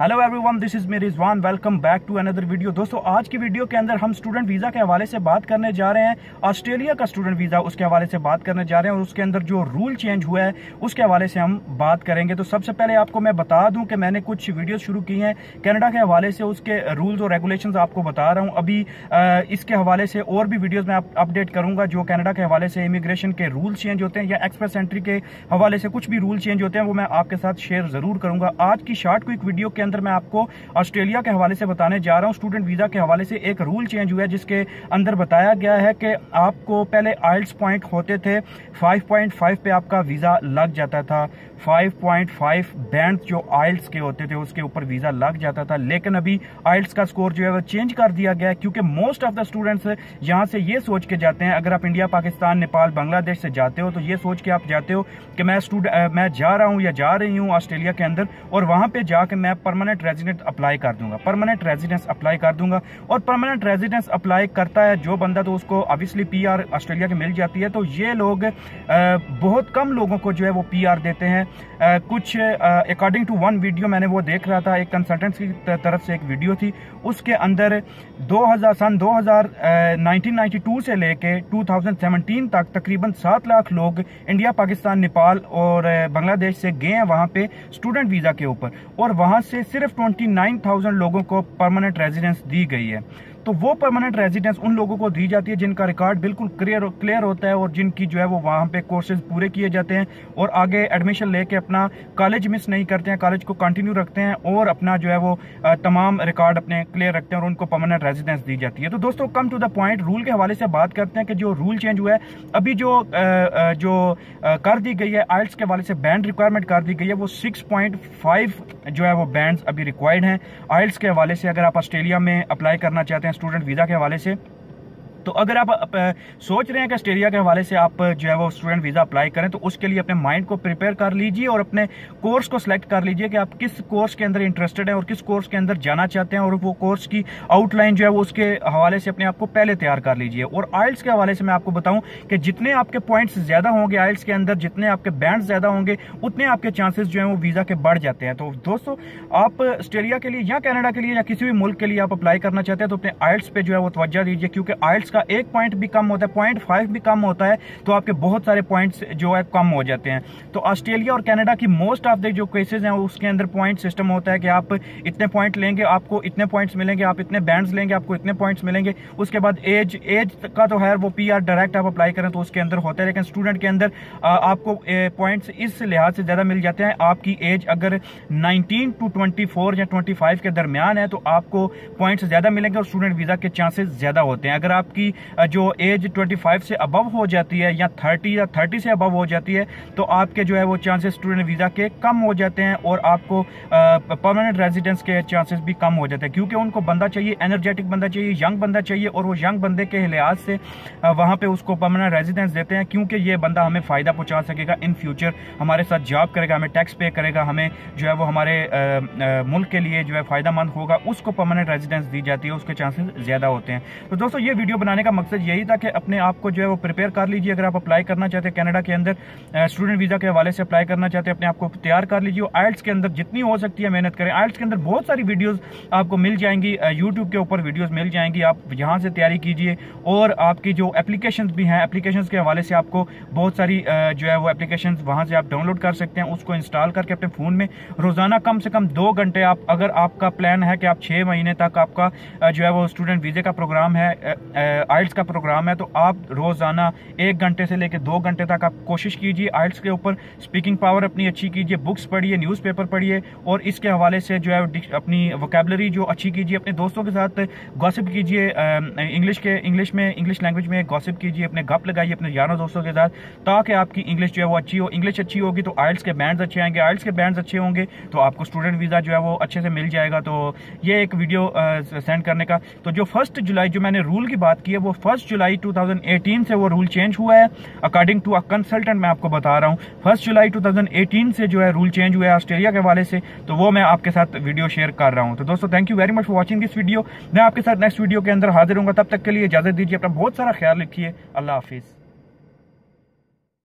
Hello everyone, this is me Rizwan. Welcome back to another video. दोस्तों, आज की video के अंदर हम स्टूडेंट वीज़ा के हवाले से बात करने जा रहे हैं। ऑस्ट्रेलिया का स्टूडेंट वीज़ा, उसके हवाले से बात करने जा रहे हैं और उसके अंदर जो रूल चेंज हुआ है उसके हवाले से हम बात करेंगे। तो सबसे पहले आपको मैं बता दूं कि मैंने कुछ वीडियो शुरू की हैं कनाडा के हवाले से, उसके रूल्स और रेगुलेशंस आपको बता रहा हूँ। अभी इसके हवाले से और भी वीडियोज़ में अपडेट करूँगा जो कनाडा के हवाले से इमिग्रेशन के रूल चेंज होते हैं या एक्सप्रेस एंट्री के हवाले से कुछ भी रूल चेंज होते हैं, वो मैं आपके साथ शेयर जरूर करूँगा। आज की शॉर्ट क्विक वीडियो के अंदर मैं आपको ऑस्ट्रेलिया के हवाले से बताने जा रहा हूं। स्टूडेंट वीजा के हवाले से एक रूल चेंज हुआ है जिसके अंदर बताया गया है कि आपको पहले आइल्स पॉइंट होते थे 5.5 पे आपका वीजा लग जाता था। 5.5 बैंड जो आइल्स के होते थे उसके ऊपर वीजा लग जाता था, लेकिन अभी आइल्स का स्कोर जो है वो चेंज कर दिया गया है क्योंकि मोस्ट ऑफ द स्टूडेंट्स यहां से ये सोच के जाते हैं, अगर आप इंडिया, पाकिस्तान, नेपाल, बांग्लादेश से जाते हो तो ये सोच के आप जाते हो कि मैं जा रहा हूं या जा रही हूं ऑस्ट्रेलिया के अंदर और वहां पे जाके मैं परमानेंट रेजिडेंट अप्लाई कर दूंगा, परमानेंट रेजिडेंस अप्लाई कर दूंगा। और परमानेंट रेजिडेंस अप्लाई करता है जो बंदा तो उसको ऑब्वियसली पीआर ऑस्ट्रेलिया की मिल जाती है। तो ये लोग बहुत कम लोगों को जो है वो पीआर देते हैं। कुछ अकॉर्डिंग टू वन वीडियो मैंने वो देख रहा था, एक कंसल्टेंट की तरफ से एक वीडियो थी, उसके अंदर 1992 से लेके 2017 तक तकरीबन 7 लाख लोग इंडिया, पाकिस्तान, नेपाल और बांग्लादेश से गए हैं वहां पे स्टूडेंट वीजा के ऊपर, और वहां से सिर्फ 29,000 लोगों को परमानेंट रेजिडेंस दी गई है। तो वो परमानेंट रेजिडेंस उन लोगों को दी जाती है जिनका रिकॉर्ड बिल्कुल क्लियर होता है और जिनकी जो है वो वहां पे कोर्सेज पूरे किए जाते हैं और आगे एडमिशन लेके अपना कॉलेज मिस नहीं करते हैं, कॉलेज को कंटिन्यू रखते हैं और अपना जो है वो तमाम रिकॉर्ड अपने क्लियर रखते हैं और उनको परमानेंट रेजिडेंस दी जाती है। तो दोस्तों, come to the point, rule के हवाले से बात करते हैं कि जो रूल चेंज हुआ है अभी जो कर दी गई है आइल्स के हवाले से बैंड रिक्वायरमेंट कर दी गई है, वो 6.5 जो है वो बैंड्स अभी रिक्वायर्ड हैं आइल्स के हवाले से अगर आप ऑस्ट्रेलिया में अप्लाई करना चाहते हैं स्टूडेंट वीजा के हवाले से। तो अगर आप सोच रहे हैं कि ऑस्ट्रेलिया के हवाले से आप जो है वो स्टूडेंट वीजा अप्लाई करें तो उसके लिए अपने माइंड को प्रिपेयर कर लीजिए और अपने कोर्स को सिलेक्ट कर लीजिए कि आप किस कोर्स के अंदर इंटरेस्टेड हैं और किस कोर्स के अंदर जाना चाहते हैं, और वो कोर्स की आउटलाइन जो है वो उसके हवाले से अपने आप को पहले तैयार कर लीजिए। और आइल्स के हवाले से मैं आपको बताऊं कि जितने आपके पॉइंट्स ज्यादा होंगे आइल्स के अंदर, जितने आपके बैंड ज्यादा होंगे, उतने आपके चांसेस जो है वो वीजा के बढ़ जाते हैं। तो दोस्तों, आप ऑस्ट्रेलिया के लिए या कनाडा के लिए या किसी भी मुल्क के लिए आप अप्लाई करना चाहते हैं तो अपने आइल्स पे जो है वो तवज्जो दीजिए, क्योंकि आइल्स का एक पॉइंट भी कम होता है, 0.5 भी कम होता है तो आपके बहुत सारे पॉइंट्स जो है कम हो जाते हैं। तो ऑस्ट्रेलिया और कनाडा की मोस्ट ऑफ द जो केसेस हैं उसके अंदर पॉइंट सिस्टम होता है कि आप इतने पॉइंट लेंगे आपको इतने पॉइंट्स मिलेंगे, आप इतने बैंड्स लेंगे आपको इतने पॉइंट्स मिलेंगे। उसके बाद एज का तो है वो पीआर डायरेक्ट आप अप्लाई करें तो उसके अंदर होता है, लेकिन स्टूडेंट के अंदर आपको पॉइंट्स इस लिहाज से ज्यादा मिल जाते हैं। आपकी एज अगर 19 to 24 या 25 के दरमियान है तो आपको पॉइंट्स ज्यादा मिलेंगे और स्टूडेंट वीजा के चांसेस ज्यादा होते हैं। अगर आपकी जो एज 25 से अबव हो जाती है या 30 से अबव हो जाती है तो आपके जो है वो चांसेस स्टूडेंट वीजा के कम हो जाते हैं और आपको परमानेंट रेजिडेंस के चांसेस भी कम हो जाते हैं, क्योंकि उनको बंदा चाहिए, एनर्जेटिक बंदा चाहिए, यंग बंदा चाहिए, और वो यंग बंदे के लिहाज से वहां पे उसको परमानेंट रेजिडेंस देते हैं क्योंकि ये बंदा हमें फायदा पहुंचा सकेगा इन फ्यूचर, हमारे साथ जॉब करेगा, हमें टैक्स पे करेगा, हमें जो है वो हमारे मुल्क के लिए जो है फायदेमंद होगा, उसको परमानेंट रेजिडेंस दी जाती है, उसके चांसेस ज्यादा होते हैं। तो दोस्तों, ये वीडियो बनाने का मकसद यही था कि अपने आप को जो है वो प्रिपेयर कर लीजिए। अगर आप अप्लाई करना चाहते हैं कनाडा के अंदर स्टूडेंट वीजा के हवाले से अप्लाई करना चाहते हैं, अपने आप को तैयार कर लीजिए। आइल्स के अंदर जितनी हो सकती है मेहनत करें। आइल्स के अंदर बहुत सारी वीडियोस आपको मिल जाएंगी, यूट्यूब के ऊपर वीडियोस मिल जाएंगी, आप यहां से तैयारी कीजिए। और आपकी जो एप्लीकेशंस भी हैं, एप्लीकेशंस के हवाले से आपको बहुत सारी जो है वो एप्लीकेशंस वहां से आप डाउनलोड कर सकते हैं, उसको इंस्टॉल करके अपने फोन में रोजाना कम से कम 2 घंटे आप, अगर आपका प्लान है कि आप 6 महीने तक आपका जो है वो स्टूडेंट वीजे का प्रोग्राम है, आइल्स का प्रोग्राम है, तो आप रोजाना 1 घंटे से लेकर 2 घंटे तक आप कोशिश कीजिए आइल्स के ऊपर। स्पीकिंग पावर अपनी अच्छी कीजिए, बुक्स पढ़िए, न्यूज़पेपर पढ़िए और इसके हवाले से जो है अपनी वोकैबुलरी जो अच्छी कीजिए। अपने दोस्तों के साथ गॉसिप कीजिए, इंग्लिश लैंग्वेज में गॉसिप कीजिए, अपने गप लगाइए अपने यारों दोस्तों के साथ, ताकि आपकी इंग्लिश जो है वो अच्छी हो। इंग्लिश अच्छी होगी तो आइल्स के बैंड्स अच्छे आएंगे, आइल्स के बैंड्स अच्छे होंगे तो आपको स्टूडेंट वीजा जो है वो अच्छे से मिल जाएगा। तो ये एक वीडियो सेंड करने का। तो जो 1 जुलाई जो मैंने रूल की बात की है वो 1 जुलाई 2018 से वो रूल चेंज हुआ है। अकॉर्डिंग टू अ कंसल्टेंट मैं आपको बता रहा हूँ 1 जुलाई 2018 से जो है रूल चेंज हुआ है ऑस्ट्रेलिया के हवाले से, तो वो मैं आपके साथ वीडियो शेयर कर रहा हूँ। तो दोस्तों, thank you very much for watching this video. मैं आपके साथ नेक्स्ट वीडियो के अंदर हाजिर हूँ, तब तक के लिए इजाजत दीजिए, अपना बहुत सारा ख्याल रखिए। अल्लाह हाफिज।